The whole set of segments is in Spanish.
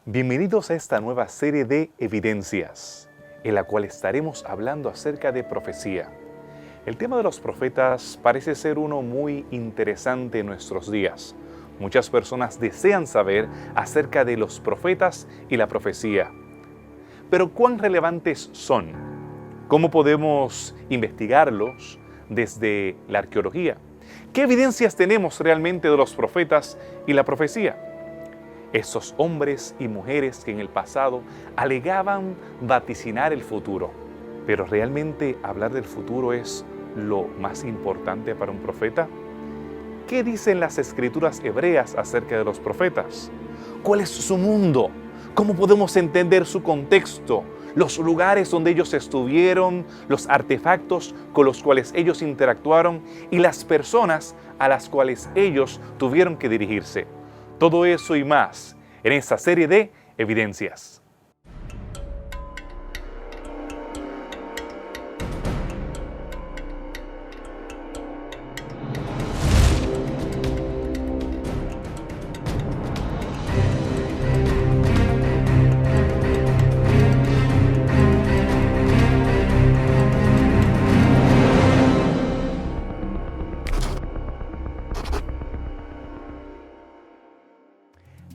Bienvenidos a esta nueva serie de Evidencias, en la cual estaremos hablando acerca de profecía. El tema de los profetas parece ser uno muy interesante en nuestros días. Muchas personas desean saber acerca de los profetas y la profecía. Pero ¿cuán relevantes son? ¿Cómo podemos investigarlos desde la arqueología? ¿Qué evidencias tenemos realmente de los profetas y la profecía? Esos hombres y mujeres que en el pasado alegaban vaticinar el futuro. ¿Pero realmente hablar del futuro es lo más importante para un profeta? ¿Qué dicen las escrituras hebreas acerca de los profetas? ¿Cuál es su mundo? ¿Cómo podemos entender su contexto? Los lugares donde ellos estuvieron, los artefactos con los cuales ellos interactuaron y las personas a las cuales ellos tuvieron que dirigirse. Todo eso y más en esta serie de Evidencias.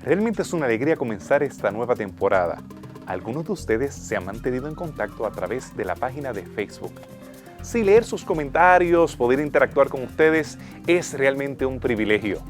Realmente es una alegría comenzar esta nueva temporada. Algunos de ustedes se han mantenido en contacto a través de la página de Facebook. Sí, leer sus comentarios, poder interactuar con ustedes es realmente un privilegio.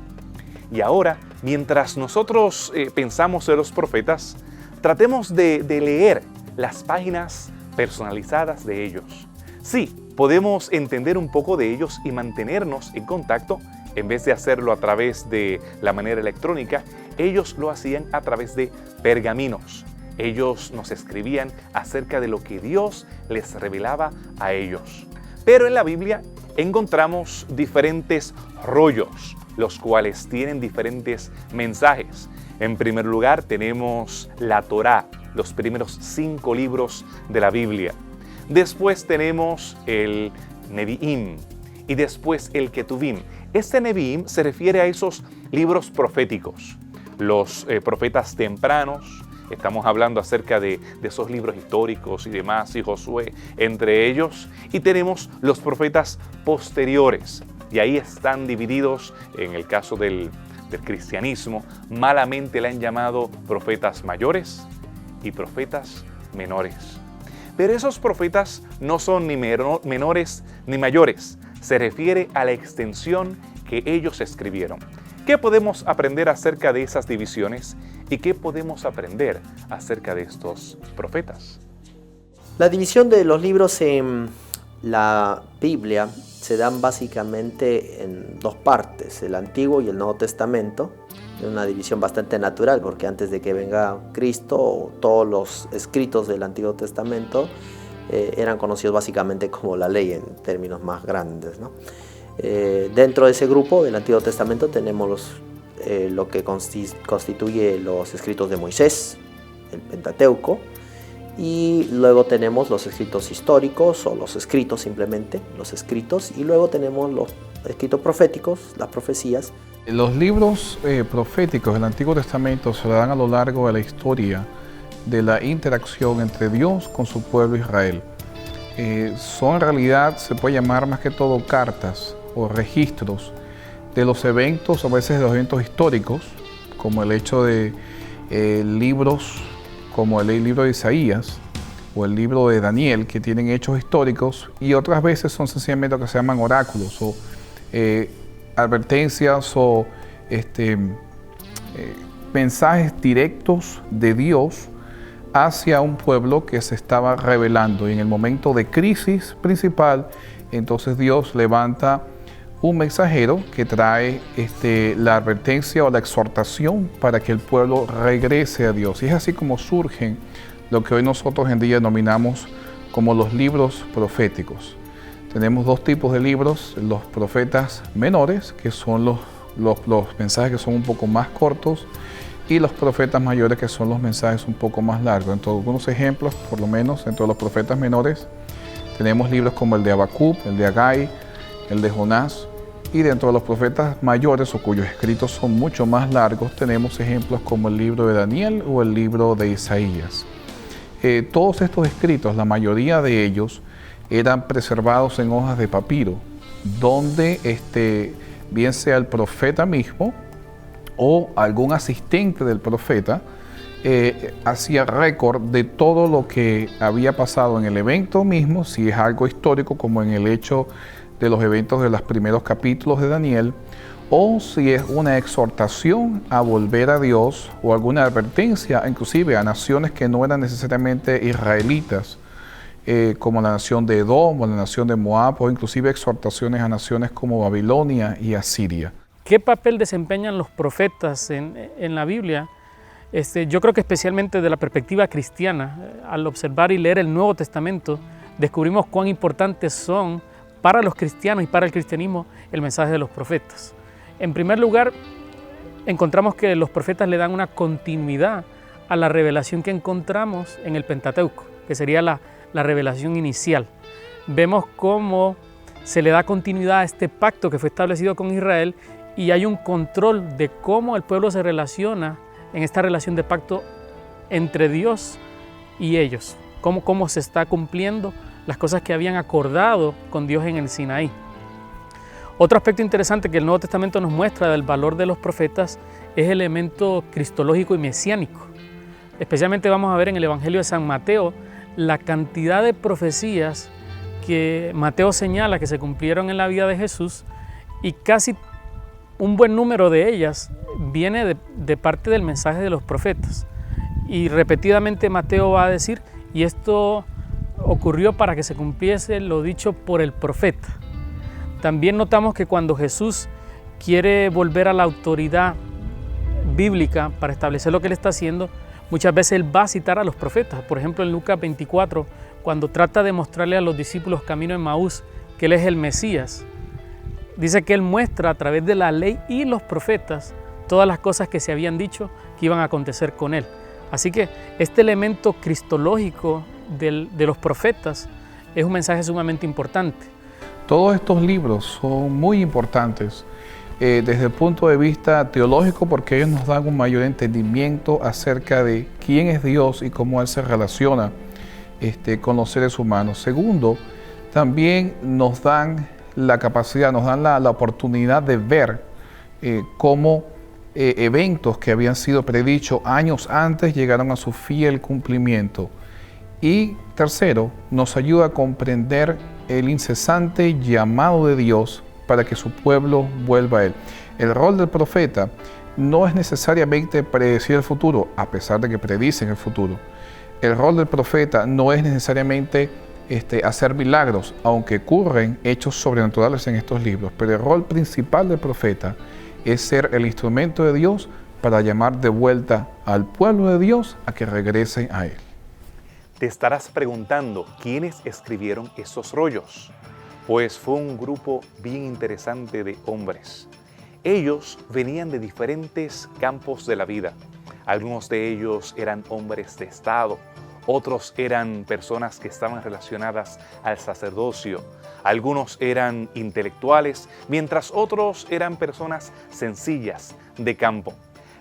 Y ahora, mientras nosotros pensamos en los profetas, tratemos de leer las páginas personalizadas de ellos. Sí, podemos entender un poco de ellos y mantenernos en contacto. En vez de hacerlo a través de la manera electrónica, ellos lo hacían a través de pergaminos. Ellos nos escribían acerca de lo que Dios les revelaba a ellos. Pero en la Biblia encontramos diferentes rollos, los cuales tienen diferentes mensajes. En primer lugar tenemos la Torá, los primeros 5 libros de la Biblia. Después tenemos el Nevi'im y después el Ketuvim. Este Nevi'im se refiere a esos libros proféticos, los profetas tempranos. Estamos hablando acerca de esos libros históricos y demás, y Josué entre ellos. Y tenemos los profetas posteriores, y ahí están divididos, en el caso del cristianismo, malamente le han llamado profetas mayores y profetas menores. Pero esos profetas no son ni menores ni mayores. Se refiere a la extensión que ellos escribieron. ¿Qué podemos aprender acerca de esas divisiones y qué podemos aprender acerca de estos profetas? La división de los libros en la Biblia se dan básicamente en 2 partes, el Antiguo y el Nuevo Testamento. Es una división bastante natural porque antes de que venga Cristo, todos los escritos del Antiguo Testamento eran conocidos básicamente como la ley en términos más grandes, ¿no? Dentro de ese grupo del Antiguo Testamento tenemos lo que constituye los escritos de Moisés, el Pentateuco, y luego tenemos los escritos históricos o los escritos simplemente, los escritos, y luego tenemos los escritos proféticos, las profecías. Los libros proféticos del Antiguo Testamento se dan a lo largo de la historia de la interacción entre Dios con su pueblo Israel. Son en realidad, se puede llamar más que todo cartas o registros de los eventos, a veces de los eventos históricos, como el hecho de libros como el libro de Isaías o el libro de Daniel, que tienen hechos históricos, y otras veces son sencillamente lo que se llaman oráculos o advertencias o mensajes directos de Dios hacia un pueblo que se estaba rebelando. Y en el momento de crisis principal, entonces Dios levanta un mensajero que trae la advertencia o la exhortación para que el pueblo regrese a Dios. Y es así como surgen lo que hoy nosotros en día denominamos como los libros proféticos. Tenemos 2 tipos de libros: los profetas menores, que son los mensajes que son un poco más cortos, y los profetas mayores, que son los mensajes un poco más largos. Dentro de algunos ejemplos, por lo menos dentro de los profetas menores, tenemos libros como el de Habacuc, el de Agai, el de Jonás, Y dentro de los profetas mayores o cuyos escritos son mucho más largos, tenemos ejemplos como el libro de Daniel o el libro de Isaías. Todos estos escritos, la mayoría de ellos, eran preservados en hojas de papiro, donde bien sea el profeta mismo o algún asistente del profeta hacía récord de todo lo que había pasado en el evento mismo, si es algo histórico como en el hecho de los eventos de los primeros capítulos de Daniel, o si es una exhortación a volver a Dios o alguna advertencia inclusive a naciones que no eran necesariamente israelitas, como la nación de Edom o la nación de Moab, o inclusive exhortaciones a naciones como Babilonia y Asiria. ¿Qué papel desempeñan los profetas en la Biblia? Yo creo que especialmente de la perspectiva cristiana, al observar y leer el Nuevo Testamento, descubrimos cuán importantes son para los cristianos y para el cristianismo el mensaje de los profetas. En primer lugar, encontramos que los profetas le dan una continuidad a la revelación que encontramos en el Pentateuco, que sería la revelación inicial. Vemos cómo se le da continuidad a este pacto que fue establecido con Israel y hay un control de cómo el pueblo se relaciona en esta relación de pacto entre Dios y ellos, cómo se está cumpliendo las cosas que habían acordado con Dios en el Sinaí. Otro aspecto interesante que el Nuevo Testamento nos muestra del valor de los profetas es el elemento cristológico y mesiánico. Especialmente vamos a ver en el Evangelio de San Mateo la cantidad de profecías que Mateo señala que se cumplieron en la vida de Jesús, y casi un buen número de ellas viene de parte del mensaje de los profetas. Y repetidamente Mateo va a decir, y esto ocurrió para que se cumpliese lo dicho por el profeta. También notamos que cuando Jesús quiere volver a la autoridad bíblica para establecer lo que él está haciendo, muchas veces él va a citar a los profetas. Por ejemplo, en Lucas 24, cuando trata de mostrarle a los discípulos camino en Maús que él es el Mesías, dice que él muestra a través de la ley y los profetas todas las cosas que se habían dicho que iban a acontecer con él. Así que este elemento cristológico de los profetas es un mensaje sumamente importante. Todos estos libros son muy importantes desde el punto de vista teológico, porque ellos nos dan un mayor entendimiento acerca de quién es Dios y cómo Él se relaciona con los seres humanos. Segundo, también nos dan la capacidad, nos dan la oportunidad de ver cómo eventos que habían sido predichos años antes llegaron a su fiel cumplimiento. Y tercero, nos ayuda a comprender el incesante llamado de Dios para que su pueblo vuelva a Él. El rol del profeta no es necesariamente predecir el futuro, a pesar de que predicen el futuro. El rol del profeta no es necesariamente hacer milagros, aunque ocurren hechos sobrenaturales en estos libros, pero el rol principal del profeta es ser el instrumento de Dios para llamar de vuelta al pueblo de Dios a que regrese a Él. Te estarás preguntando, ¿quiénes escribieron esos rollos? Pues fue un grupo bien interesante de hombres. Ellos venían de diferentes campos de la vida. Algunos de ellos eran hombres de Estado, otros eran personas que estaban relacionadas al sacerdocio, algunos eran intelectuales, mientras otros eran personas sencillas de campo.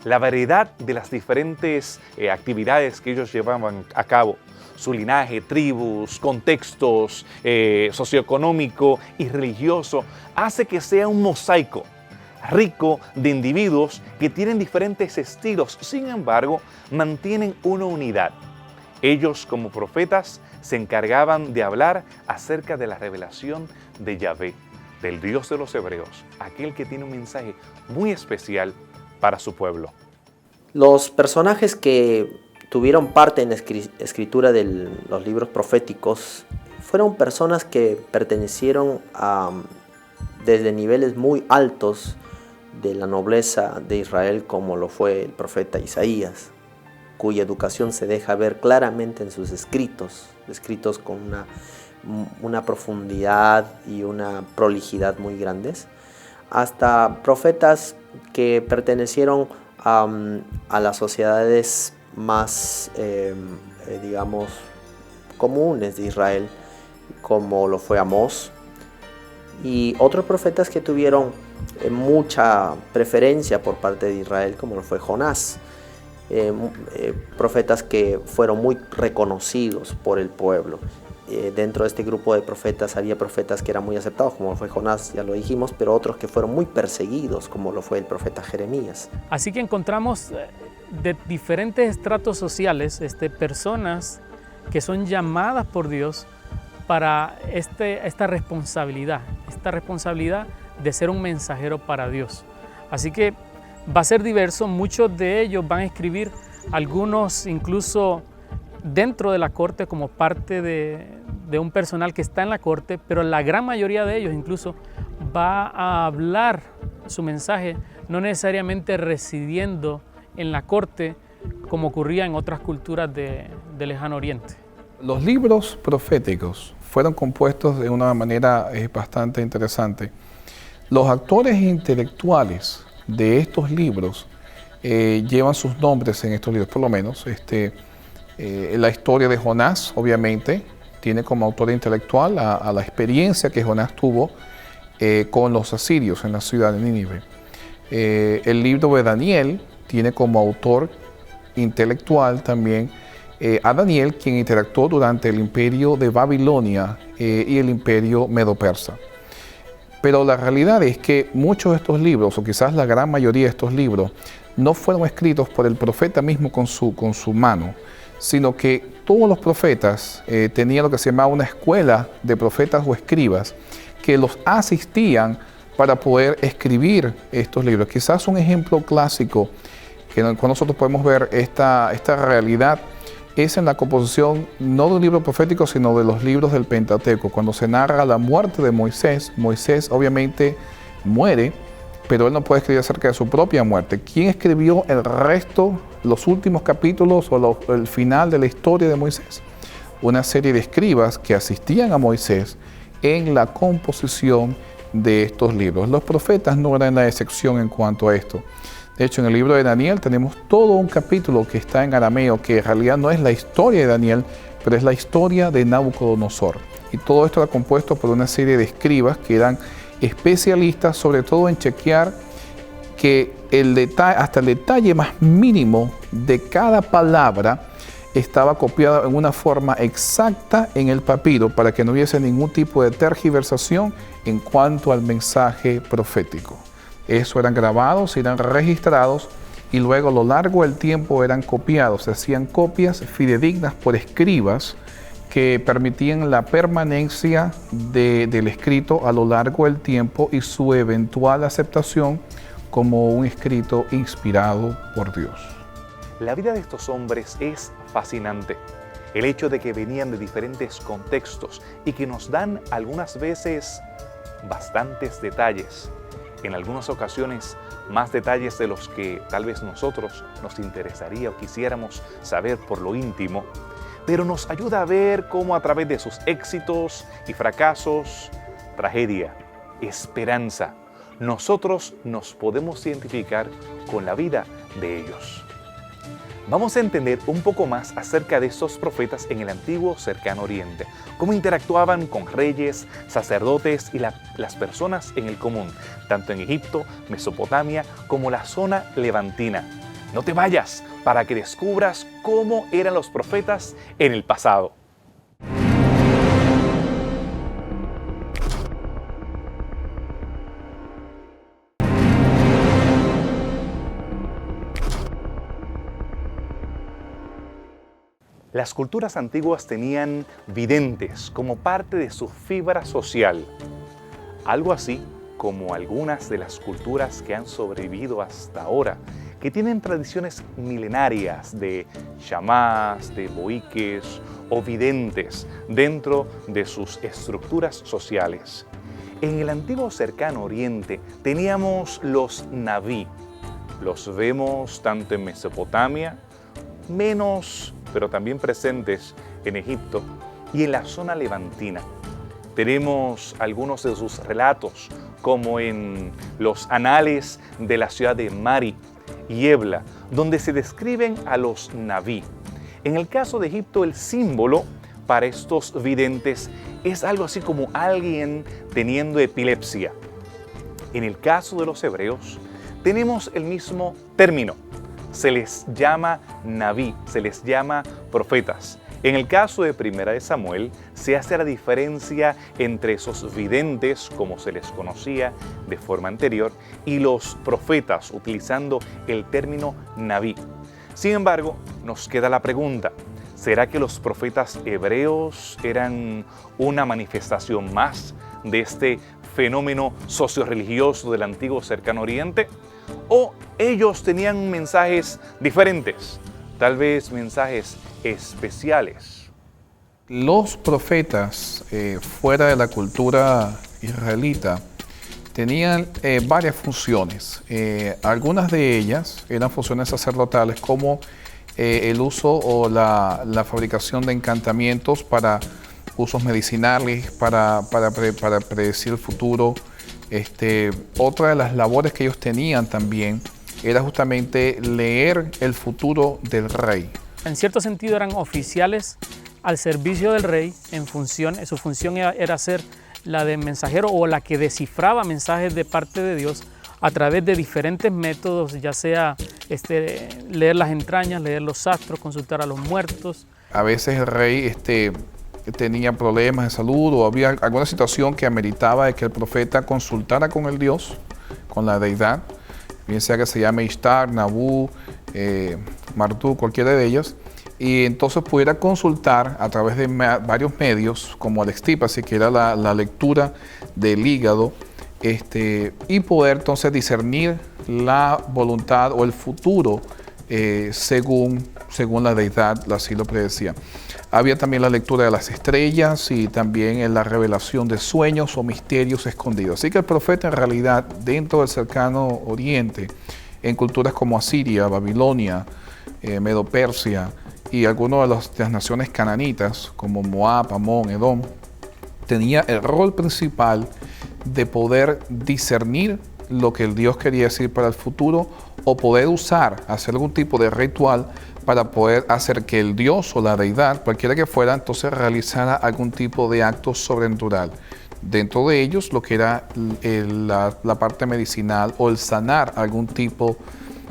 La variedad de las diferentes actividades que ellos llevaban a cabo, su linaje, tribus, contextos socioeconómico y religioso, hace que sea un mosaico rico de individuos que tienen diferentes estilos, sin embargo, mantienen una unidad. Ellos, como profetas, se encargaban de hablar acerca de la revelación de Yahvé, del Dios de los hebreos, aquel que tiene un mensaje muy especial para su pueblo. Los personajes que tuvieron parte en la escritura de los libros proféticos fueron personas que pertenecieron desde niveles muy altos de la nobleza de Israel, como lo fue el profeta Isaías, cuya educación se deja ver claramente en sus escritos con una profundidad y una prolijidad muy grandes, hasta profetas que pertenecieron a las sociedades más, digamos, comunes de Israel, como lo fue Amós y otros profetas que tuvieron mucha preferencia por parte de Israel, como lo fue Jonás. Profetas que fueron muy reconocidos por el pueblo. Dentro de este grupo de profetas había profetas que eran muy aceptados, como fue Jonás, ya lo dijimos, pero otros que fueron muy perseguidos, como lo fue el profeta Jeremías. Así que encontramos de diferentes estratos sociales personas que son llamadas por Dios para esta responsabilidad de ser un mensajero para Dios. Así que va a ser diverso, muchos de ellos van a escribir, algunos incluso dentro de la corte como parte de un personal que está en la corte, pero la gran mayoría de ellos incluso va a hablar su mensaje no necesariamente residiendo en la corte como ocurría en otras culturas del Lejano Oriente. Los libros proféticos fueron compuestos de una manera bastante interesante. Los actores intelectuales de estos libros llevan sus nombres en estos libros, por lo menos. La historia de Jonás, obviamente, tiene como autor intelectual a la experiencia que Jonás tuvo con los asirios en la ciudad de Nínive. El libro de Daniel tiene como autor intelectual también a Daniel, quien interactuó durante el imperio de Babilonia y el imperio medo-persa. Pero la realidad es que muchos de estos libros, o quizás la gran mayoría de estos libros, no fueron escritos por el profeta mismo con su mano, sino que todos los profetas tenían lo que se llamaba una escuela de profetas o escribas que los asistían para poder escribir estos libros. Quizás un ejemplo clásico que nosotros podemos ver esta realidad es en la composición no de un libro profético, sino de los libros del Pentateuco. Cuando se narra la muerte de Moisés, Moisés obviamente muere, pero él no puede escribir acerca de su propia muerte. ¿Quién escribió el resto, los últimos capítulos o el final de la historia de Moisés? Una serie de escribas que asistían a Moisés en la composición de estos libros. Los profetas no eran la excepción en cuanto a esto. De hecho, en el libro de Daniel tenemos todo un capítulo que está en arameo, que en realidad no es la historia de Daniel, pero es la historia de Nabucodonosor. Y todo esto era compuesto por una serie de escribas que eran especialistas, sobre todo en chequear que hasta el detalle más mínimo de cada palabra estaba copiada en una forma exacta en el papiro para que no hubiese ningún tipo de tergiversación en cuanto al mensaje profético. Eso eran grabados, eran registrados y luego a lo largo del tiempo eran copiados. Se hacían copias fidedignas por escribas que permitían la permanencia del escrito a lo largo del tiempo y su eventual aceptación como un escrito inspirado por Dios. La vida de estos hombres es fascinante. El hecho de que venían de diferentes contextos y que nos dan algunas veces bastantes detalles, en algunas ocasiones más detalles de los que tal vez nosotros nos interesaría o quisiéramos saber por lo íntimo, pero nos ayuda a ver cómo a través de sus éxitos y fracasos, tragedia, esperanza, nosotros nos podemos identificar con la vida de ellos. Vamos a entender un poco más acerca de estos profetas en el antiguo Cercano Oriente, cómo interactuaban con reyes, sacerdotes y las personas en el común, tanto en Egipto, Mesopotamia, como la zona levantina. No te vayas para que descubras cómo eran los profetas en el pasado. Las culturas antiguas tenían videntes como parte de su fibra social, algo así como algunas de las culturas que han sobrevivido hasta ahora, que tienen tradiciones milenarias de chamás, de boiques o videntes dentro de sus estructuras sociales. En el antiguo Cercano Oriente teníamos los Naví. Los vemos tanto en Mesopotamia, menos pero también presentes en Egipto y en la zona levantina. Tenemos algunos de sus relatos, como en los anales de la ciudad de Mari y Ebla, donde se describen a los Naví. En el caso de Egipto, el símbolo para estos videntes es algo así como alguien teniendo epilepsia. En el caso de los hebreos, tenemos el mismo término. Se les llama Nabí, se les llama profetas. En el caso de Primera de Samuel, se hace la diferencia entre esos videntes, como se les conocía de forma anterior, y los profetas, utilizando el término Nabí. Sin embargo, nos queda la pregunta, ¿será que los profetas hebreos eran una manifestación más de este fenómeno socio-religioso del antiguo Cercano Oriente? ¿O ellos tenían mensajes diferentes, tal vez mensajes especiales? Los profetas fuera de la cultura israelita tenían varias funciones. Algunas de ellas eran funciones sacerdotales, como el uso o la fabricación de encantamientos para usos medicinales, para predecir el futuro. Otra de las labores que ellos tenían también era justamente leer el futuro del rey. En cierto sentido eran oficiales al servicio del rey, su función era ser la de mensajero o la que descifraba mensajes de parte de Dios a través de diferentes métodos, ya sea leer las entrañas, leer los astros, consultar a los muertos. A veces el rey tenía problemas de salud o había alguna situación que ameritaba de que el profeta consultara con el Dios, con la deidad, bien sea que se llame Ishtar, Nabú, Marduk, cualquiera de ellos, y entonces pudiera consultar a través de varios medios, como el extípasi, que era la lectura del hígado, y poder entonces discernir la voluntad o el futuro según la deidad, así lo predecía. Había también la lectura de las estrellas y también en la revelación de sueños o misterios escondidos. Así que el profeta en realidad dentro del Cercano Oriente, en culturas como Asiria, Babilonia, Medo-Persia y algunas de las naciones cananitas como Moab, Amón, Edom, tenía el rol principal de poder discernir lo que el Dios quería decir para el futuro o poder hacer algún tipo de ritual para poder hacer que el Dios o la deidad, cualquiera que fuera, entonces realizara algún tipo de acto sobrenatural. Dentro de ellos lo que era la parte medicinal o el sanar algún tipo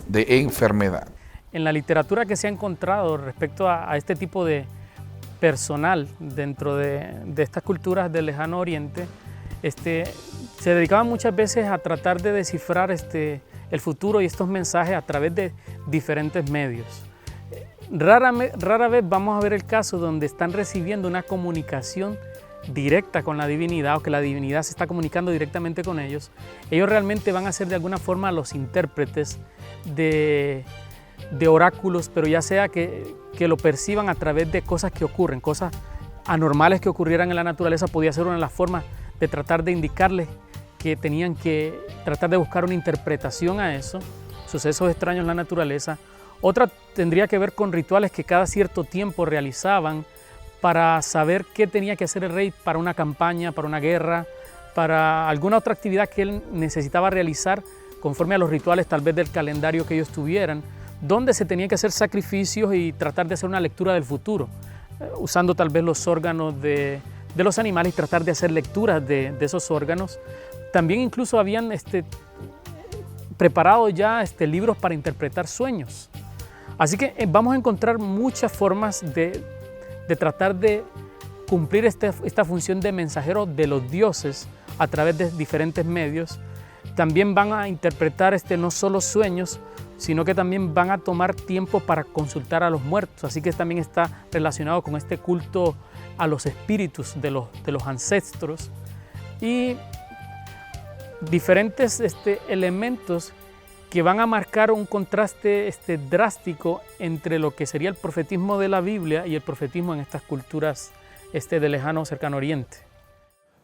de enfermedad. En la literatura que se ha encontrado respecto a este tipo de personal dentro de estas culturas del Lejano Oriente, se dedicaban muchas veces a tratar de descifrar el futuro y estos mensajes a través de diferentes medios. Rara vez vamos a ver el caso donde están recibiendo una comunicación directa con la divinidad o que la divinidad se está comunicando directamente con ellos. Ellos realmente van a ser de alguna forma los intérpretes de oráculos, pero ya sea que lo perciban a través de cosas que ocurren, cosas anormales que ocurrieran en la naturaleza. Podía ser una de las formas de tratar de indicarles que tenían que tratar de buscar una interpretación a eso, sucesos extraños en la naturaleza. Otra tendría que ver con rituales que cada cierto tiempo realizaban para saber qué tenía que hacer el rey para una campaña, para una guerra, para alguna otra actividad que él necesitaba realizar conforme a los rituales tal vez del calendario que ellos tuvieran, donde se tenía que hacer sacrificios y tratar de hacer una lectura del futuro, usando tal vez los órganos de los animales y tratar de hacer lecturas de esos órganos. También incluso habían preparado ya libros para interpretar sueños. Así que vamos a encontrar muchas formas de tratar de cumplir esta función de mensajero de los dioses a través de diferentes medios. También van a interpretar no solo sueños, sino que también van a tomar tiempo para consultar a los muertos. Así que también está relacionado con este culto a los espíritus de los ancestros y diferentes elementos que van a marcar un contraste drástico entre lo que sería el profetismo de la Biblia y el profetismo en estas culturas del lejano Cercano Oriente.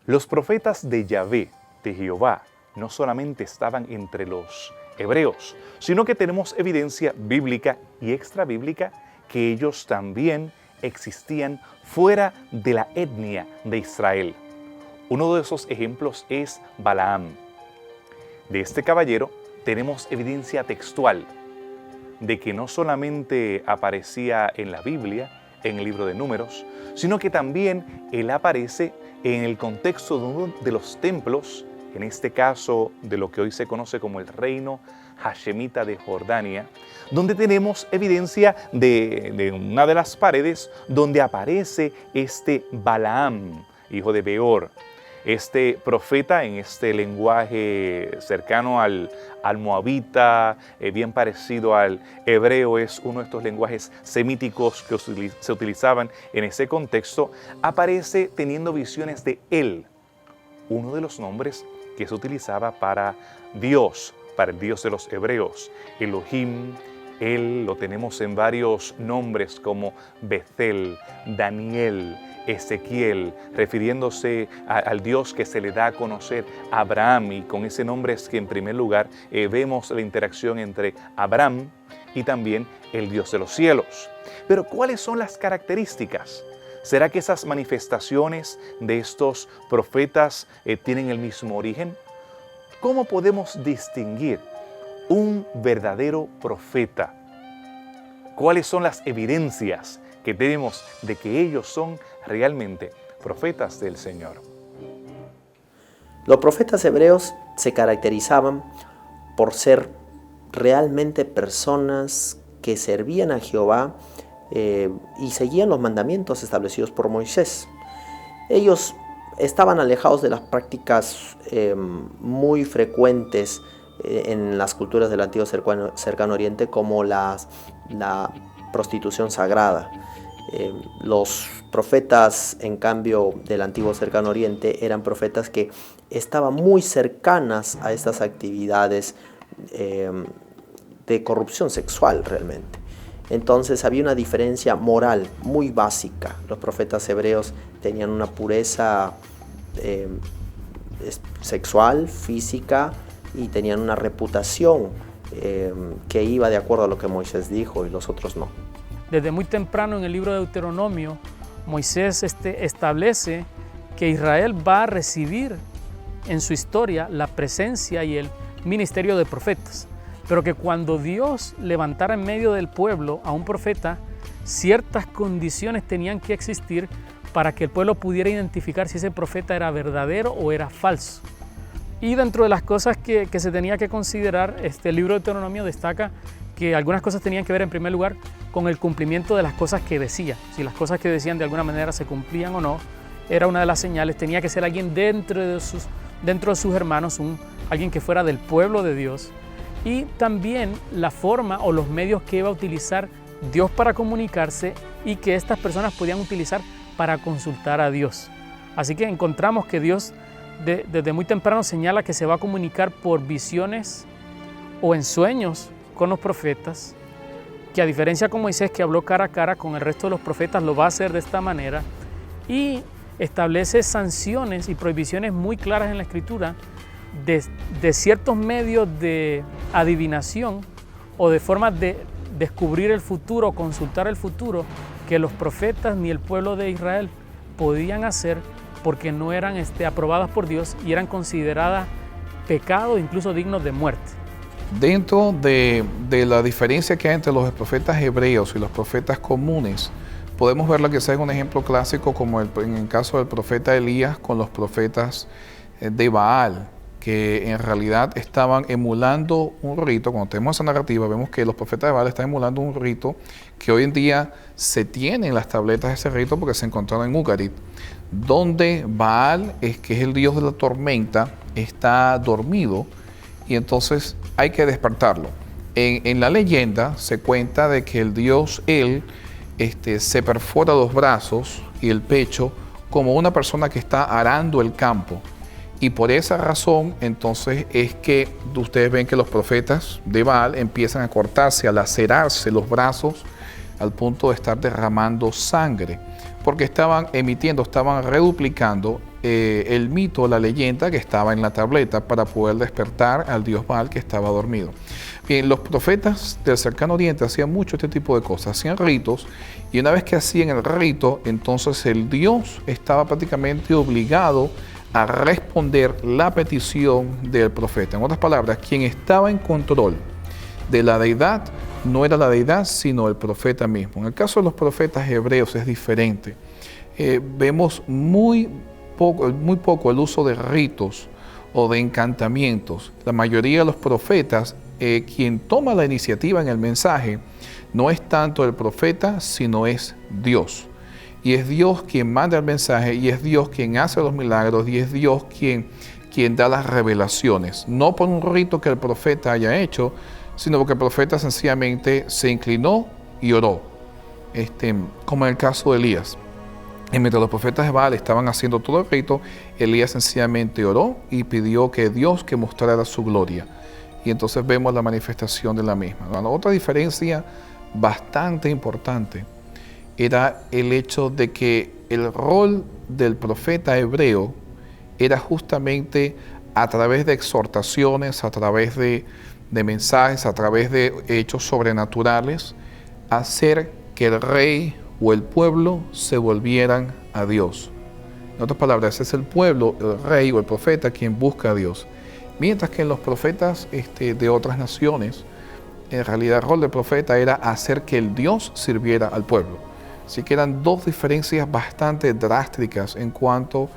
Los profetas de Yahvé, de Jehová, no solamente estaban entre los hebreos, sino que tenemos evidencia bíblica y extrabíblica que ellos también existían fuera de la etnia de Israel. Uno de esos ejemplos es Balaam. De este caballero tenemos evidencia textual de que no solamente aparecía en la Biblia, en el libro de Números, sino que también Él aparece en el contexto de uno de los templos, en este caso de lo que hoy se conoce como el reino hashemita de Jordania, donde tenemos evidencia de una de las paredes donde aparece este Balaam, hijo de Beor. Este profeta, en este lenguaje cercano al moabita, bien parecido al hebreo, es uno de estos lenguajes semíticos que se utilizaban en ese contexto, aparece teniendo visiones de él, uno de los nombres que se utilizaba para Dios, para el Dios de los hebreos, Elohim. Él lo tenemos en varios nombres como Bethel, Daniel, Ezequiel, refiriéndose al Dios que se le da a conocer a Abraham, y con ese nombre es que en primer lugar vemos la interacción entre Abraham y también el Dios de los cielos. Pero ¿cuáles son las características? ¿Será que esas manifestaciones de estos profetas tienen el mismo origen? ¿Cómo podemos distinguir un verdadero profeta? ¿Cuáles son las evidencias que tenemos de que ellos son realmente profetas del Señor? Los profetas hebreos se caracterizaban por ser realmente personas que servían a Jehová y seguían los mandamientos establecidos por Moisés. Ellos estaban alejados de las prácticas muy frecuentes en las culturas del antiguo cercano oriente, como la prostitución sagrada. Los profetas, en cambio, del antiguo cercano oriente eran profetas que estaban muy cercanas a estas actividades de corrupción sexual realmente. Entonces había una diferencia moral muy básica. Los profetas hebreos tenían una pureza sexual, física, y tenían una reputación que iba de acuerdo a lo que Moisés dijo, y los otros no. Desde muy temprano en el libro de Deuteronomio, Moisés establece que Israel va a recibir en su historia la presencia y el ministerio de profetas, pero que cuando Dios levantara en medio del pueblo a un profeta, ciertas condiciones tenían que existir para que el pueblo pudiera identificar si ese profeta era verdadero o era falso. Y dentro de las cosas que se tenía que considerar, el libro de Deuteronomio destaca que algunas cosas tenían que ver en primer lugar con el cumplimiento de las cosas que decía. Si las cosas que decían de alguna manera se cumplían o no, era una de las señales. Tenía que ser alguien dentro de sus hermanos, alguien que fuera del pueblo de Dios. Y también la forma o los medios que iba a utilizar Dios para comunicarse y que estas personas podían utilizar para consultar a Dios. Así que encontramos que Dios desde muy temprano señala que se va a comunicar por visiones o en sueños con los profetas, que a diferencia con Moisés, que habló cara a cara, con el resto de los profetas lo va a hacer de esta manera, y establece sanciones y prohibiciones muy claras en la Escritura de ciertos medios de adivinación o de formas de descubrir el futuro, consultar el futuro, que los profetas ni el pueblo de Israel podían hacer porque no eran aprobadas por Dios y eran consideradas pecado, incluso dignos de muerte. Dentro de la diferencia que hay entre los profetas hebreos y los profetas comunes, podemos verlo que sea un ejemplo clásico como en el caso del profeta Elías con los profetas de Baal, que en realidad estaban emulando un rito. Cuando tenemos esa narrativa, vemos que los profetas de Baal están emulando un rito que hoy en día se tiene en las tabletas de ese rito porque se encontraron en Ugarit, donde Baal, que es el dios de la tormenta, está dormido y entonces hay que despertarlo. En la leyenda se cuenta de que el dios se perfora los brazos y el pecho como una persona que está arando el campo. Y por esa razón, entonces, es que ustedes ven que los profetas de Baal empiezan a cortarse, a lacerarse los brazos al punto de estar derramando sangre, porque estaban reduplicando el mito, la leyenda que estaba en la tableta para poder despertar al dios Baal que estaba dormido. Bien, los profetas del cercano oriente hacían mucho este tipo de cosas, hacían ritos, y una vez que hacían el rito, entonces el dios estaba prácticamente obligado a responder la petición del profeta. En otras palabras, quien estaba en control de la deidad no era la deidad, sino el profeta mismo. En el caso de los profetas hebreos es diferente. Vemos muy poco el uso de ritos o de encantamientos. La mayoría de los profetas, quien toma la iniciativa en el mensaje, no es tanto el profeta, sino es Dios. Y es Dios quien manda el mensaje, y es Dios quien hace los milagros, y es Dios quien da las revelaciones. No por un rito que el profeta haya hecho, sino porque el profeta sencillamente se inclinó y oró. Como en el caso de Elías. Y mientras los profetas de Baal estaban haciendo todo el rito, Elías sencillamente oró y pidió que Dios que mostrara su gloria. Y entonces vemos la manifestación de la misma. La otra diferencia bastante importante era el hecho de que el rol del profeta hebreo era justamente a través de exhortaciones, a través de mensajes, a través de hechos sobrenaturales, hacer que el rey o el pueblo se volvieran a Dios. En otras palabras, es el pueblo, el rey o el profeta quien busca a Dios. Mientras que en los profetas de otras naciones, en realidad el rol del profeta era hacer que el Dios sirviera al pueblo. Así que eran dos diferencias bastante drásticas en cuanto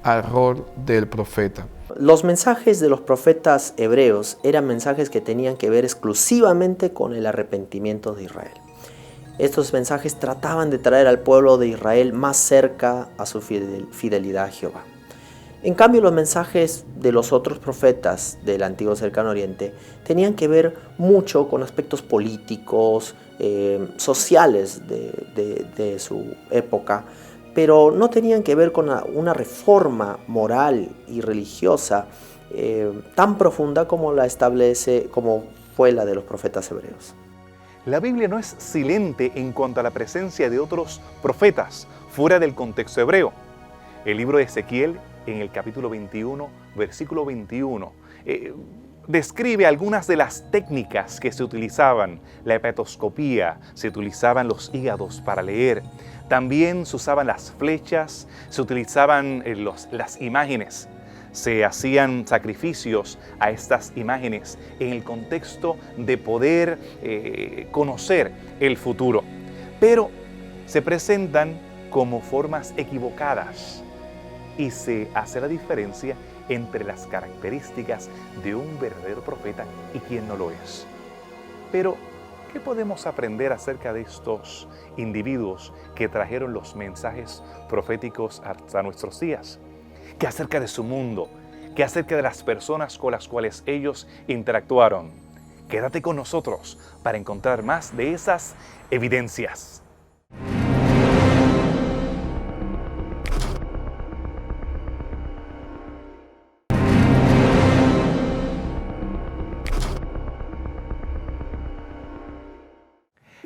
al rol del profeta. Los mensajes de los profetas hebreos eran mensajes que tenían que ver exclusivamente con el arrepentimiento de Israel. Estos mensajes trataban de traer al pueblo de Israel más cerca a su fidelidad a Jehová. En cambio, los mensajes de los otros profetas del Antiguo Cercano Oriente tenían que ver mucho con aspectos políticos, sociales de su época, pero no tenían que ver con una reforma moral y religiosa tan profunda como como fue la de los profetas hebreos. La Biblia no es silente en cuanto a la presencia de otros profetas fuera del contexto hebreo. El libro de Ezequiel, en el capítulo 21, versículo 21, describe algunas de las técnicas que se utilizaban. La hepatoscopía, se utilizaban los hígados para leer. También se usaban las flechas, se utilizaban las imágenes. Se hacían sacrificios a estas imágenes en el contexto de poder conocer el futuro. Pero se presentan como formas equivocadas y se hace la diferencia entre las características de un verdadero profeta y quien no lo es. Pero, ¿qué podemos aprender acerca de estos individuos que trajeron los mensajes proféticos hasta nuestros días? ¿Qué acerca de su mundo? ¿Qué acerca de las personas con las cuales ellos interactuaron? Quédate con nosotros para encontrar más de esas evidencias.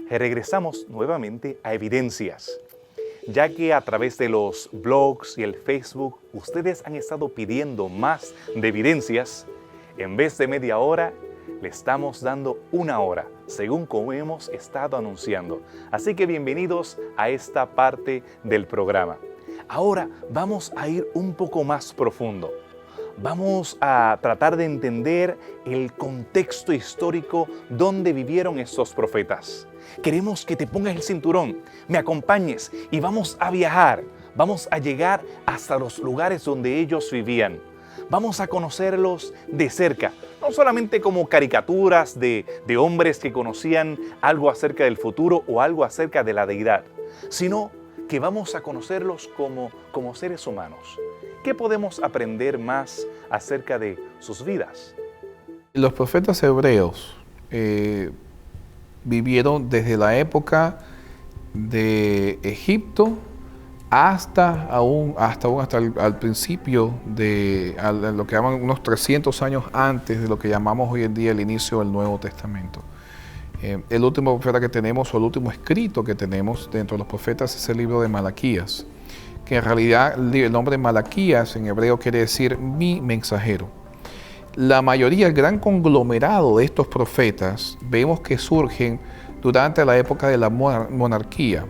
Regresamos nuevamente a evidencias, ya que a través de los blogs y el Facebook ustedes han estado pidiendo más de evidencias. En vez de media hora, le estamos dando una hora, según como hemos estado anunciando. Así que bienvenidos a esta parte del programa. Ahora vamos a ir un poco más profundo. Vamos a tratar de entender el contexto histórico donde vivieron estos profetas. Queremos que te pongas el cinturón, me acompañes y vamos a viajar. Vamos a llegar hasta los lugares donde ellos vivían. Vamos a conocerlos de cerca, no solamente como caricaturas de hombres que conocían algo acerca del futuro o algo acerca de la deidad, sino que vamos a conocerlos como seres humanos. ¿Qué podemos aprender más acerca de sus vidas? Los profetas hebreos vivieron desde la época de Egipto hasta el principio a lo que llaman unos 300 años antes de lo que llamamos hoy en día el inicio del Nuevo Testamento. El último profeta que tenemos, o el último escrito que tenemos dentro de los profetas, es el libro de Malaquías, que en realidad el nombre Malaquías en hebreo quiere decir mi mensajero. La mayoría, el gran conglomerado de estos profetas, vemos que surgen durante la época de la monarquía,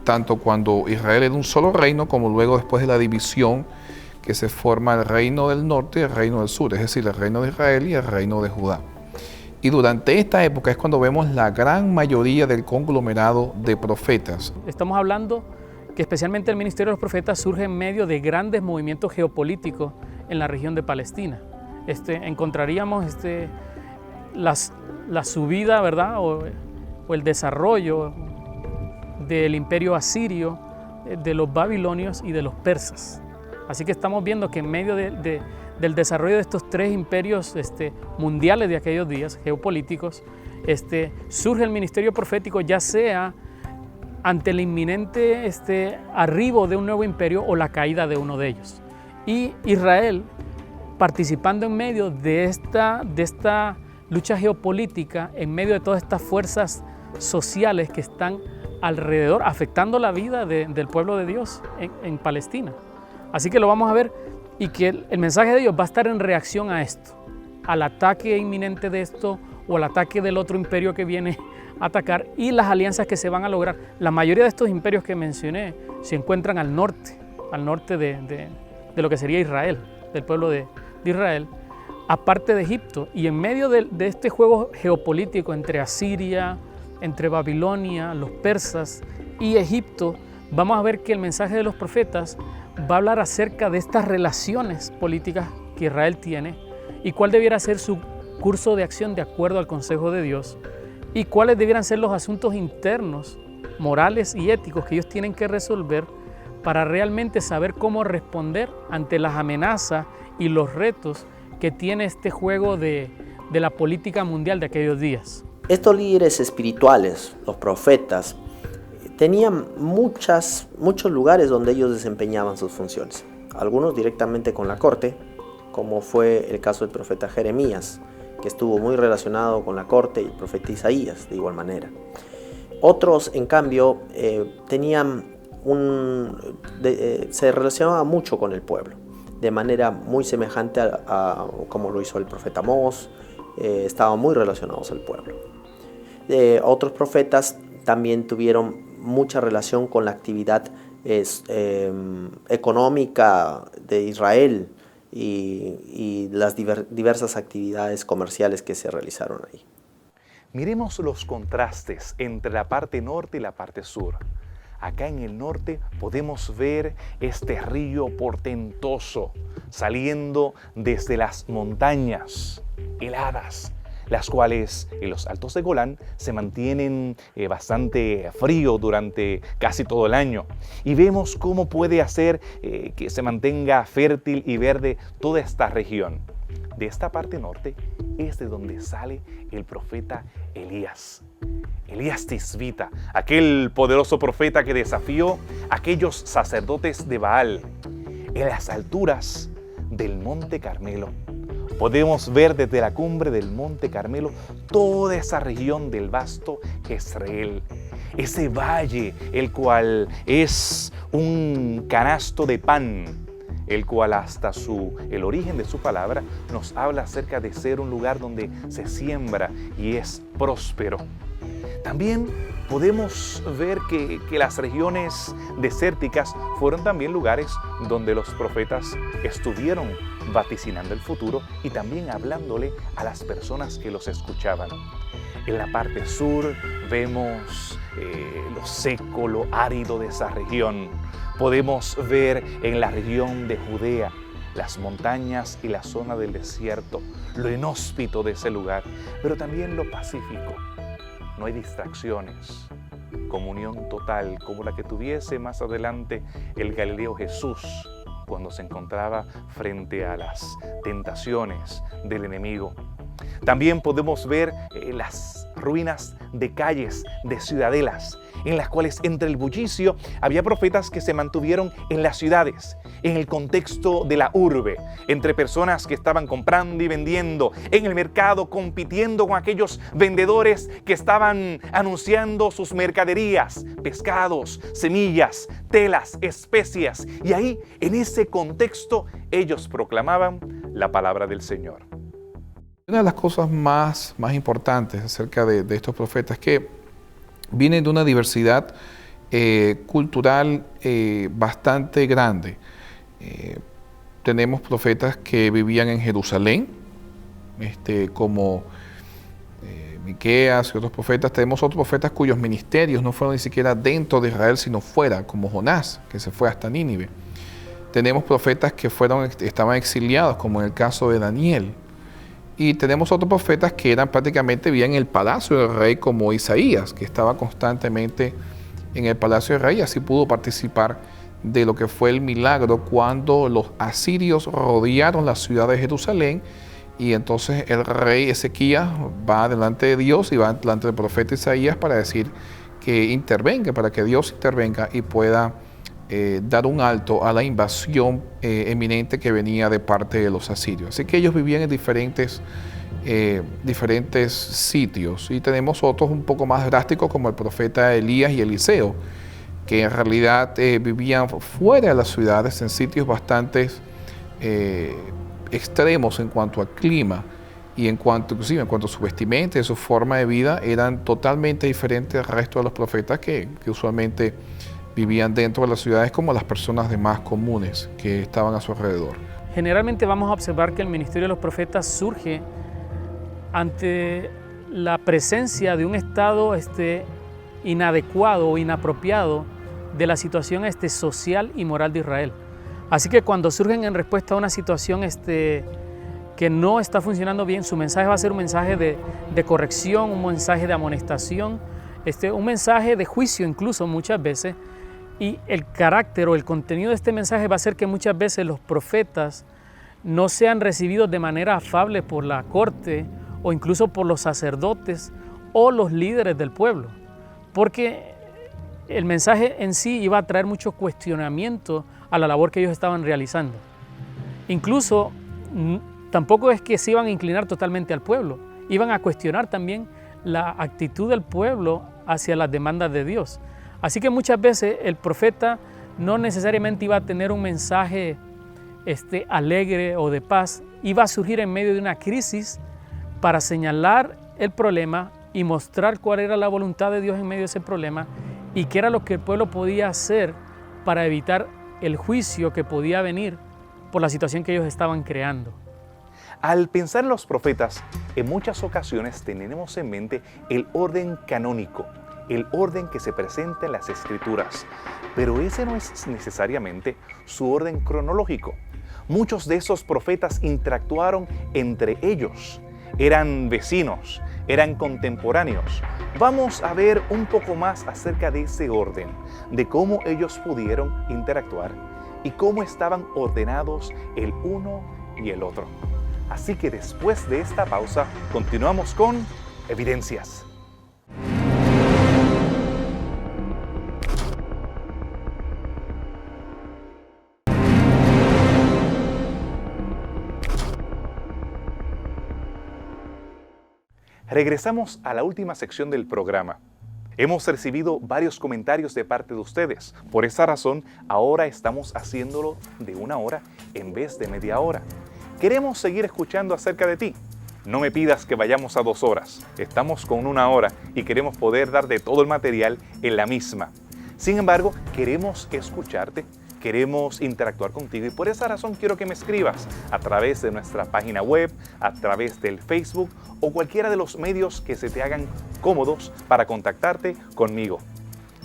tanto cuando Israel era un solo reino, como luego después de la división que se forma el reino del norte y el reino del sur, es decir, el reino de Israel y el reino de Judá. Y durante esta época es cuando vemos la gran mayoría del conglomerado de profetas. Estamos hablando que especialmente el ministerio de los profetas surge en medio de grandes movimientos geopolíticos en la región de Palestina. Encontraríamos la subida, ¿verdad? O el desarrollo del imperio asirio, de los babilonios y de los persas. Así que estamos viendo que en medio del desarrollo de estos tres imperios mundiales de aquellos días, geopolíticos, surge el ministerio profético, ya sea ante el inminente arribo de un nuevo imperio o la caída de uno de ellos. Y Israel, participando en medio de esta lucha geopolítica, en medio de todas estas fuerzas sociales que están alrededor, afectando la vida del pueblo de Dios en Palestina. Así que lo vamos a ver, y que el mensaje de Dios va a estar en reacción a esto, al ataque inminente de esto o al ataque del otro imperio que viene a atacar, y las alianzas que se van a lograr. La mayoría de estos imperios que mencioné se encuentran al norte de lo que sería Israel, del pueblo de Israel, aparte de Egipto. Y en medio de este juego geopolítico entre Asiria, entre Babilonia, los persas y Egipto, vamos a ver que el mensaje de los profetas va a hablar acerca de estas relaciones políticas que Israel tiene y cuál debiera ser su curso de acción de acuerdo al consejo de Dios, y cuáles debieran ser los asuntos internos, morales y éticos que ellos tienen que resolver para realmente saber cómo responder ante las amenazas y los retos que tiene este juego de la política mundial de aquellos días. Estos líderes espirituales, los profetas, tenían muchos lugares donde ellos desempeñaban sus funciones. Algunos directamente con la corte, como fue el caso del profeta Jeremías, que estuvo muy relacionado con la corte, y el profeta Isaías de igual manera. Otros, en cambio, se relacionaban mucho con el pueblo, de manera muy semejante a como lo hizo el profeta Amós. Estaban muy relacionados al pueblo. Otros profetas también tuvieron mucha relación con la actividad económica de Israel y las diversas actividades comerciales que se realizaron ahí. Miremos los contrastes entre la parte norte y la parte sur. Acá en el norte podemos ver este río portentoso saliendo desde las montañas heladas, las cuales en los altos de Golán se mantienen bastante frío durante casi todo el año. Y vemos cómo puede hacer que se mantenga fértil y verde toda esta región. De esta parte norte es de donde sale el profeta Elías. Elías Tisbita, aquel poderoso profeta que desafió a aquellos sacerdotes de Baal en las alturas del Monte Carmelo. Podemos ver desde la cumbre del Monte Carmelo toda esa región del vasto Jezreel, ese valle, el cual es un canasto de pan, el cual hasta el origen de su palabra nos habla acerca de ser un lugar donde se siembra y es próspero. También podemos ver que las regiones desérticas fueron también lugares donde los profetas estuvieron vaticinando el futuro y también hablándole a las personas que los escuchaban. En la parte sur vemos lo seco, lo árido de esa región. Podemos ver en la región de Judea las montañas y la zona del desierto, lo inhóspito de ese lugar, pero también lo pacífico. No hay distracciones, comunión total como la que tuviese más adelante el Galileo Jesús cuando se encontraba frente a las tentaciones del enemigo. También podemos ver las ruinas de calles, de ciudadelas, en las cuales entre el bullicio había profetas que se mantuvieron en las ciudades, en el contexto de la urbe, entre personas que estaban comprando y vendiendo, en el mercado compitiendo con aquellos vendedores que estaban anunciando sus mercaderías, pescados, semillas, telas, especias, y ahí, en ese contexto, ellos proclamaban la palabra del Señor. Una de las cosas más importantes acerca de estos profetas es que vienen de una diversidad cultural bastante grande. Tenemos profetas que vivían en Jerusalén, como Miqueas y otros profetas. Tenemos otros profetas cuyos ministerios no fueron ni siquiera dentro de Israel, sino fuera, como Jonás, que se fue hasta Nínive. Tenemos profetas que estaban exiliados, como en el caso de Daniel. Y tenemos otros profetas que prácticamente vivían en el palacio del rey, como Isaías, que estaba constantemente en el palacio del rey, y así pudo participar de lo que fue el milagro cuando los asirios rodearon la ciudad de Jerusalén, y entonces el rey Ezequías va delante de Dios y va delante del profeta Isaías para decir que intervenga, para que Dios intervenga y pueda dar un alto a la invasión eminente que venía de parte de los asirios. Así que ellos vivían en diferentes sitios, y tenemos otros un poco más drásticos como el profeta Elías y Eliseo, que en realidad vivían fuera de las ciudades, en sitios bastante extremos en cuanto al clima y inclusive en cuanto a su vestimenta y su forma de vida, eran totalmente diferentes al resto de los profetas que usualmente vivían dentro de las ciudades como las personas demás comunes que estaban a su alrededor. Generalmente vamos a observar que el ministerio de los profetas surge ante la presencia de un estado inadecuado o inapropiado de la situación social y moral de Israel. Así que cuando surgen en respuesta a una situación que no está funcionando bien, su mensaje va a ser un mensaje de corrección, un mensaje de amonestación, un mensaje de juicio incluso muchas veces. Y el carácter o el contenido de este mensaje va a ser que muchas veces los profetas no sean recibidos de manera afable por la corte o incluso por los sacerdotes o los líderes del pueblo, porque el mensaje en sí iba a traer mucho cuestionamiento a la labor que ellos estaban realizando. Incluso tampoco es que se iban a inclinar totalmente al pueblo, iban a cuestionar también la actitud del pueblo hacia las demandas de Dios. Así que muchas veces el profeta no necesariamente iba a tener un mensaje alegre o de paz, iba a surgir en medio de una crisis para señalar el problema y mostrar cuál era la voluntad de Dios en medio de ese problema y qué era lo que el pueblo podía hacer para evitar el juicio que podía venir por la situación que ellos estaban creando. Al pensar en los profetas, en muchas ocasiones tenemos en mente el orden canónico, el orden que se presenta en las Escrituras, pero ese no es necesariamente su orden cronológico. Muchos de esos profetas interactuaron entre ellos, eran vecinos, eran contemporáneos. Vamos a ver un poco más acerca de ese orden, de cómo ellos pudieron interactuar y cómo estaban ordenados el uno y el otro. Así que después de esta pausa, continuamos con Evidencias. Regresamos a la última sección del programa. Hemos recibido varios comentarios de parte de ustedes. Por esa razón, ahora estamos haciéndolo de 1 hora en vez de media hora. Queremos seguir escuchando acerca de ti. No me pidas que vayamos a 2 horas. Estamos con 1 hora y queremos poder darte todo el material en la misma. Sin embargo, queremos escucharte, queremos interactuar contigo y por esa razón quiero que me escribas a través de nuestra página web, a través del Facebook o cualquiera de los medios que se te hagan cómodos para contactarte conmigo.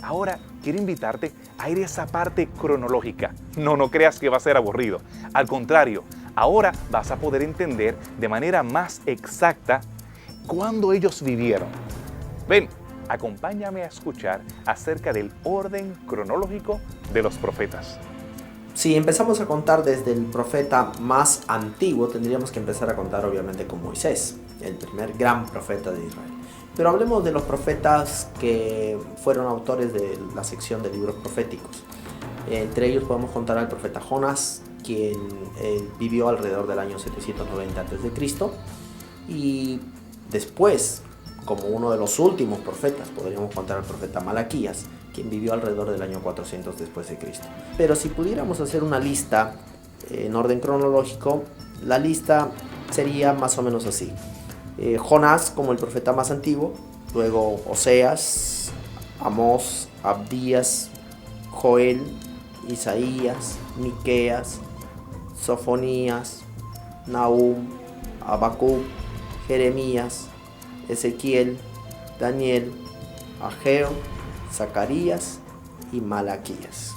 Ahora quiero invitarte a ir a esa parte cronológica. No creas que va a ser aburrido. Al contrario, ahora vas a poder entender de manera más exacta cuándo ellos vivieron. Ven, acompáñame a escuchar acerca del orden cronológico de los profetas. Si empezamos a contar desde el profeta más antiguo, tendríamos que empezar a contar obviamente con Moisés, el primer gran profeta de Israel. Pero hablemos de los profetas que fueron autores de la sección de libros proféticos. Entre ellos podemos contar al profeta Jonás, quien vivió alrededor del año 790 a.C. Y después, como uno de los últimos profetas, podríamos contar al profeta Malaquías, quien vivió alrededor del año 400 después de Cristo. Pero si pudiéramos hacer una lista en orden cronológico, la lista sería más o menos así. Jonás como el profeta más antiguo, luego Oseas, Amós, Abdías, Joel, Isaías, Miqueas, Sofonías, Nahum, Habacuc, Jeremías, Ezequiel, Daniel, Ageo, Zacarías y Malaquías.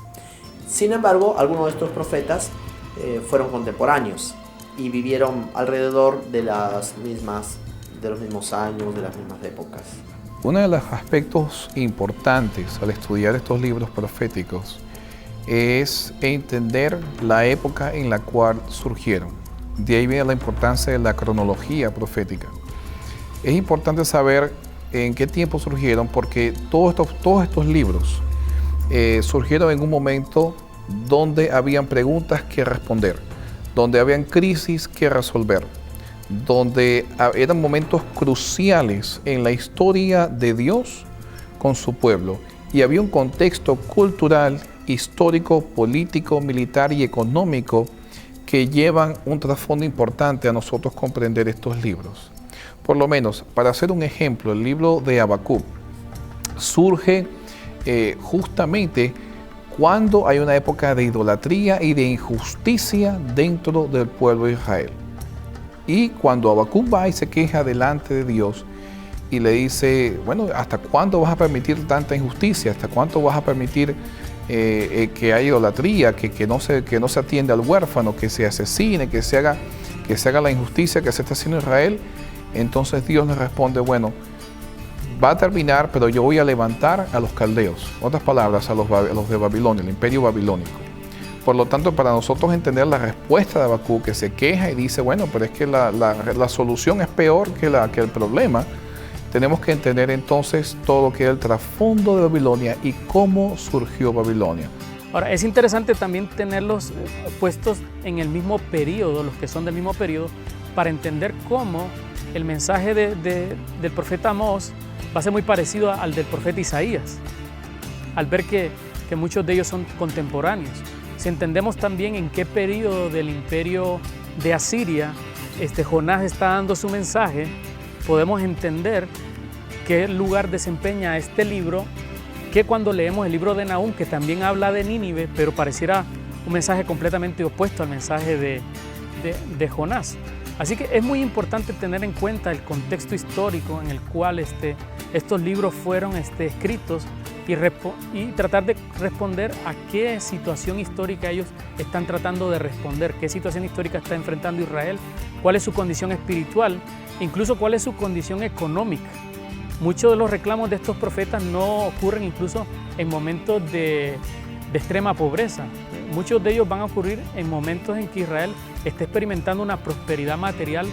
Sin embargo, algunos de estos profetas fueron contemporáneos y vivieron alrededor de los mismos años, de las mismas épocas. Uno de los aspectos importantes al estudiar estos libros proféticos es entender la época en la cual surgieron. De ahí viene la importancia de la cronología profética. Es importante saber en qué tiempo surgieron, porque todos estos libros surgieron en un momento donde habían preguntas que responder, donde habían crisis que resolver, donde eran momentos cruciales en la historia de Dios con su pueblo, y había un contexto cultural, histórico, político, militar y económico que llevan un trasfondo importante a nosotros comprender estos libros. Por lo menos, para hacer un ejemplo, el libro de Habacuc surge justamente cuando hay una época de idolatría y de injusticia dentro del pueblo de Israel. Y cuando Habacuc va y se queja delante de Dios y le dice, bueno, ¿hasta cuándo vas a permitir tanta injusticia? ¿Hasta cuánto vas a permitir que haya idolatría, que no se atiende al huérfano, que se asesine, que se haga la injusticia que se está haciendo en Israel? Entonces Dios le responde, bueno, va a terminar, pero yo voy a levantar a los caldeos. Otras palabras, a los de Babilonia, el imperio babilónico. Por lo tanto, para nosotros entender la respuesta de Habacuc, que se queja y dice, bueno, pero es que la solución es peor que el problema, tenemos que entender entonces todo lo que es el trasfondo de Babilonia y cómo surgió Babilonia. Ahora, es interesante también tenerlos puestos en el mismo periodo, los que son del mismo periodo, para entender cómo el mensaje del profeta Amós va a ser muy parecido al del profeta Isaías, al ver que muchos de ellos son contemporáneos. Si entendemos también en qué periodo del imperio de Asiria Jonás está dando su mensaje, podemos entender qué lugar desempeña este libro, que cuando leemos el libro de Nahum, que también habla de Nínive, pero pareciera un mensaje completamente opuesto al mensaje de Jonás. Así que es muy importante tener en cuenta el contexto histórico en el cual estos libros fueron escritos y tratar de responder a qué situación histórica ellos están tratando de responder, qué situación histórica está enfrentando Israel, cuál es su condición espiritual, incluso cuál es su condición económica. Muchos de los reclamos de estos profetas no ocurren incluso en momentos de extrema pobreza. Muchos de ellos van a ocurrir en momentos en que Israel está experimentando una prosperidad material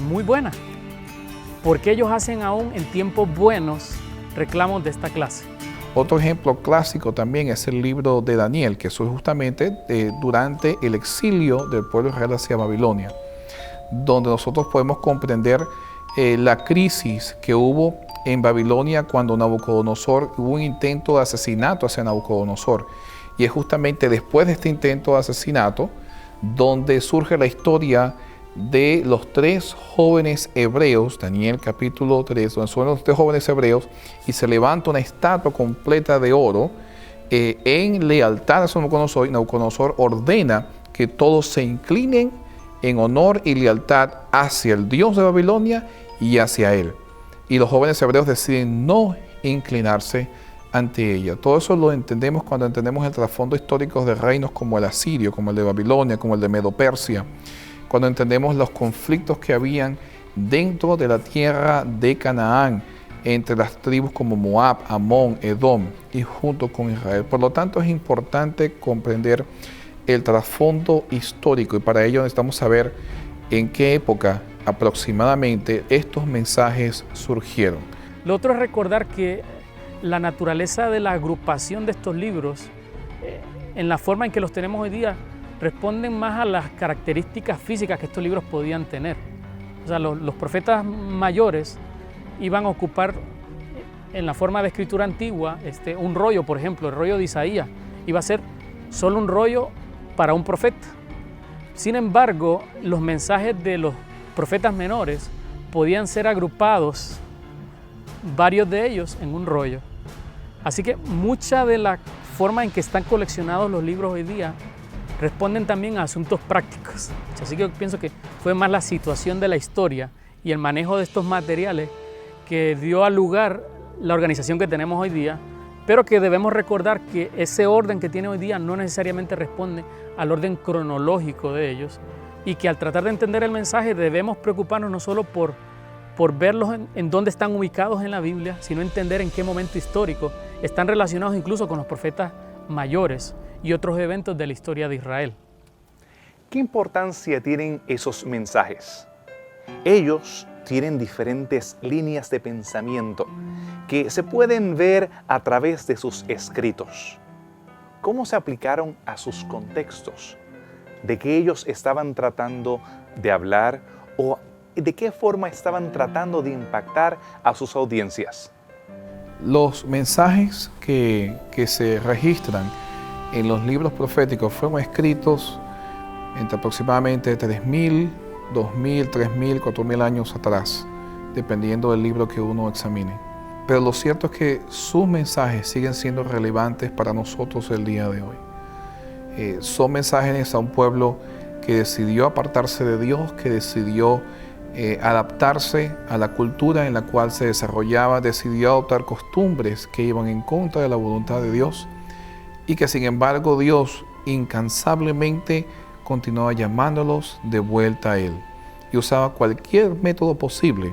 muy buena, porque ellos hacen aún en tiempos buenos reclamos de esta clase. Otro ejemplo clásico también es el libro de Daniel, que surge justamente durante el exilio del pueblo de Israel hacia Babilonia, donde nosotros podemos comprender la crisis que hubo en Babilonia cuando Nabucodonosor, hubo un intento de asesinato hacia Nabucodonosor. Y es justamente después de este intento de asesinato donde surge la historia de los tres jóvenes hebreos, Daniel capítulo 3, donde son los tres jóvenes hebreos, y se levanta una estatua completa de oro en lealtad a Nabucodonosor, y Nabucodonosor ordena que todos se inclinen en honor y lealtad hacia el Dios de Babilonia y hacia él. Y los jóvenes hebreos deciden no inclinarse ante ella. Todo eso lo entendemos cuando entendemos el trasfondo histórico de reinos como el asirio, como el de Babilonia, como el de Medo-Persia, cuando entendemos los conflictos que habían dentro de la tierra de Canaán, entre las tribus como Moab, Amón, Edom y junto con Israel. Por lo tanto, es importante comprender el trasfondo histórico, y para ello necesitamos saber en qué época aproximadamente estos mensajes surgieron. Lo otro es recordar que la naturaleza de la agrupación de estos libros, en la forma en que los tenemos hoy día, responden más a las características físicas que estos libros podían tener. O sea, los profetas mayores iban a ocupar en la forma de escritura antigua un rollo, por ejemplo, el rollo de Isaías iba a ser solo un rollo para un profeta. Sin embargo, los mensajes de los profetas menores podían ser agrupados, varios de ellos, en un rollo. Así que mucha de la forma en que están coleccionados los libros hoy día responden también a asuntos prácticos. Así que yo pienso que fue más la situación de la historia y el manejo de estos materiales que dio al lugar la organización que tenemos hoy día, pero que debemos recordar que ese orden que tiene hoy día no necesariamente responde al orden cronológico de ellos, y que al tratar de entender el mensaje debemos preocuparnos no solo por verlos en dónde están ubicados en la Biblia, sino entender en qué momento histórico están relacionados incluso con los profetas mayores y otros eventos de la historia de Israel. ¿Qué importancia tienen esos mensajes? Ellos tienen diferentes líneas de pensamiento que se pueden ver a través de sus escritos. ¿Cómo se aplicaron a sus contextos? ¿De qué ellos estaban tratando de hablar o de qué forma estaban tratando de impactar a sus audiencias? Los mensajes que se registran en los libros proféticos fueron escritos entre aproximadamente 3.000, 2.000, 3.000, 4.000 años atrás, dependiendo del libro que uno examine. Pero lo cierto es que sus mensajes siguen siendo relevantes para nosotros el día de hoy. Son mensajes a un pueblo que decidió apartarse de Dios, que decidió adaptarse a la cultura en la cual se desarrollaba, decidió adoptar costumbres que iban en contra de la voluntad de Dios, y que sin embargo Dios incansablemente continuaba llamándolos de vuelta a Él y usaba cualquier método posible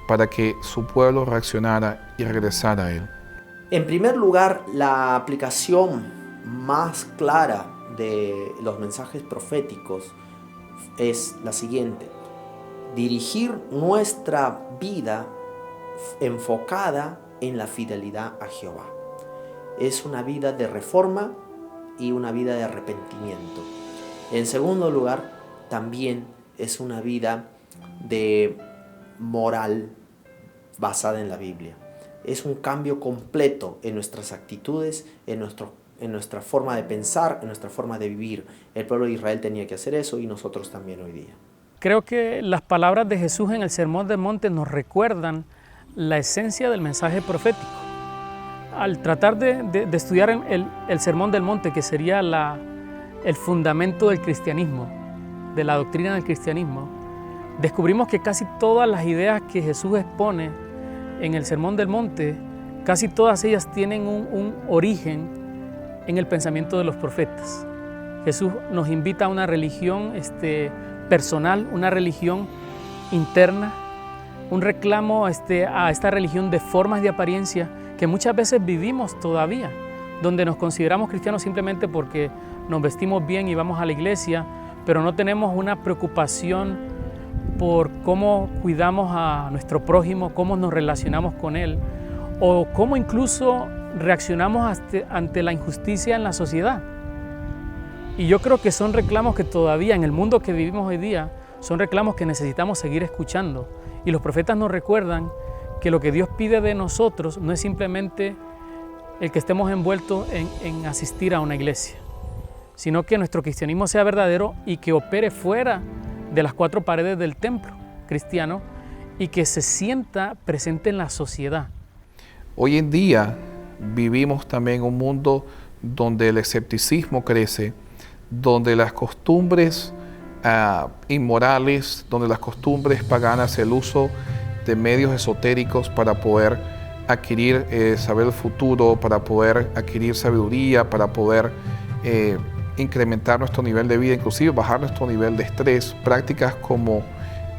para que su pueblo reaccionara y regresara a Él. En primer lugar, la aplicación más clara de los mensajes proféticos es la siguiente: dirigir nuestra vida enfocada en la fidelidad a Jehová. Es una vida de reforma y una vida de arrepentimiento. En segundo lugar, también es una vida de moral basada en la Biblia. Es un cambio completo en nuestras actitudes, en nuestra forma de pensar, en nuestra forma de vivir. El pueblo de Israel tenía que hacer eso y nosotros también hoy día. Creo que las palabras de Jesús en el Sermón del Monte nos recuerdan la esencia del mensaje profético. Al tratar de estudiar el Sermón del Monte, que sería el fundamento del cristianismo, de la doctrina del cristianismo, descubrimos que casi todas las ideas que Jesús expone en el Sermón del Monte, casi todas ellas tienen un origen en el pensamiento de los profetas. Jesús nos invita a una religión personal, una religión interna, un reclamo a esta religión de formas de apariencia que muchas veces vivimos todavía, donde nos consideramos cristianos simplemente porque nos vestimos bien y vamos a la iglesia, pero no tenemos una preocupación por cómo cuidamos a nuestro prójimo, cómo nos relacionamos con él, o cómo incluso reaccionamos ante la injusticia en la sociedad. Y yo creo que son reclamos que todavía en el mundo que vivimos hoy día, son reclamos que necesitamos seguir escuchando. Y los profetas nos recuerdan que lo que Dios pide de nosotros no es simplemente el que estemos envueltos en asistir a una iglesia, sino que nuestro cristianismo sea verdadero y que opere fuera de las cuatro paredes del templo cristiano y que se sienta presente en la sociedad. Hoy en día vivimos también un mundo donde el escepticismo crece, donde las costumbres inmorales, donde las costumbres paganas, el uso de medios esotéricos para poder adquirir saber el futuro, para poder adquirir sabiduría, para poder incrementar nuestro nivel de vida, inclusive bajar nuestro nivel de estrés. Prácticas como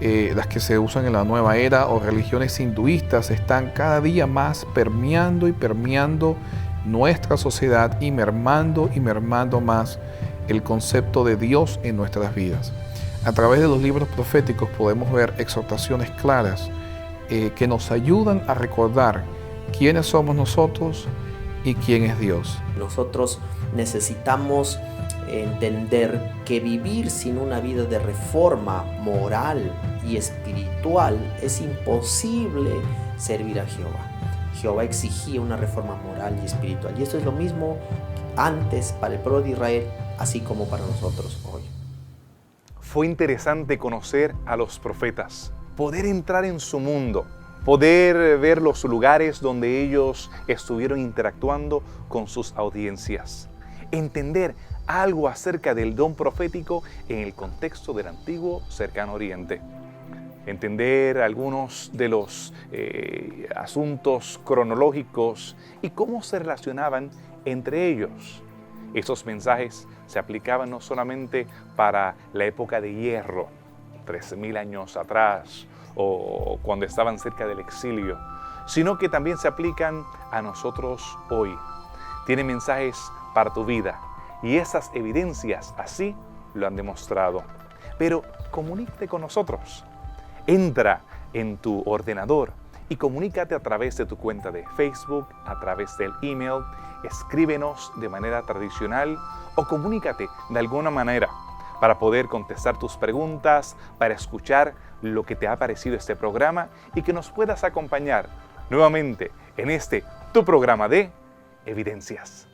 las que se usan en la nueva era o religiones hinduistas están cada día más permeando y permeando nuestra sociedad y mermando más el concepto de Dios en nuestras vidas. A través de los libros proféticos podemos ver exhortaciones claras que nos ayudan a recordar quiénes somos nosotros y quién es Dios. Nosotros necesitamos entender que vivir sin una vida de reforma moral y espiritual es imposible servir a Jehová. Jehová exigía una reforma moral y espiritual, y esto es lo mismo antes para el pueblo de Israel, así como para nosotros hoy. Fue interesante conocer a los profetas, poder entrar en su mundo, poder ver los lugares donde ellos estuvieron interactuando con sus audiencias, entender algo acerca del don profético en el contexto del antiguo Cercano Oriente. entender algunos de los asuntos cronológicos y cómo se relacionaban entre ellos. Estos mensajes se aplicaban no solamente para la época de hierro, 13,000 años atrás, o cuando estaban cerca del exilio, sino que también se aplican a nosotros hoy. Tienen mensajes para tu vida y esas evidencias así lo han demostrado. Pero comunícate con nosotros. Entra en tu ordenador y comunícate a través de tu cuenta de Facebook, a través del email, escríbenos de manera tradicional o comunícate de alguna manera para poder contestar tus preguntas, para escuchar lo que te ha parecido este programa y que nos puedas acompañar nuevamente en tu programa de Evidencias.